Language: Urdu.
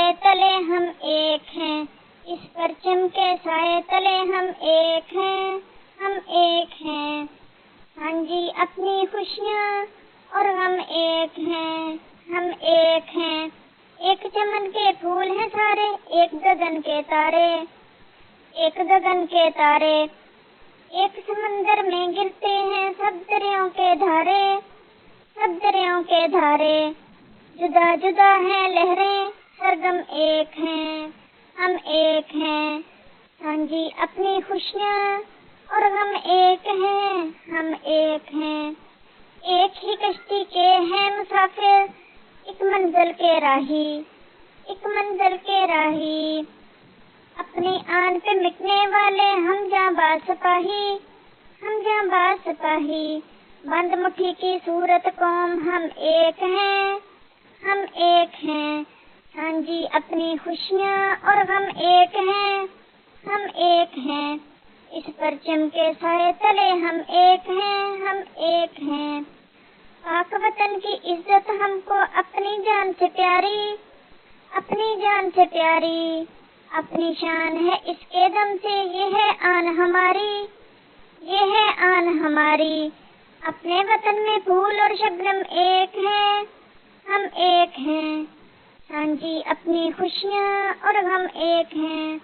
سائے تلے ہم ایک ہیں، اس پرچم کے سائے تلے ہم ایک ہیں، ہم ایک ہیں۔ ہاں جی اپنی خوشیاں اور غم ایک ہیں، ہم ایک ہیں۔ ایک چمن کے پھول ہیں سارے، ایک گگن کے تارے، ایک گگن کے تارے، ایک سمندر میں گرتے ہیں سب دریاؤں کے دھارے، سب دریاؤں کے دھارے۔ جدا جدا ہیں لہریں سرگم ایک ہیں، ہم ایک ہیں۔ ہاں جی اپنی خوشیاں اور غم ایک ہیں، ہم ایک ہیں۔ ایک ہی کشتی کے ہیں مسافر، ایک منزل کے راہی، ایک منزل کے راہی۔ اپنی آن پہ مٹنے والے ہم جاں سپاہی، ہم جاں سپاہی۔ بند مٹھی کی صورت قوم ہم ایک ہیں، ہم ایک ہیں۔ ہاں جی اپنی خوشیاں اور غم ایک ہیں، ہم ایک ہیں۔ اس پرچم کے سائے تلے ہم ایک ہیں، ہم ایک ہیں۔ پاک وطن کی عزت ہم کو اپنی جان سے پیاری، اپنی جان سے پیاری۔ اپنی شان ہے اس کے دم سے، یہ ہے آن ہماری، یہ ہے آن ہماری۔ اپنے وطن میں پھول اور شبنم ایک ہیں، ہم ایک ہیں۔ ہاں جی اپنی خوشیاں اور غم ایک ہیں۔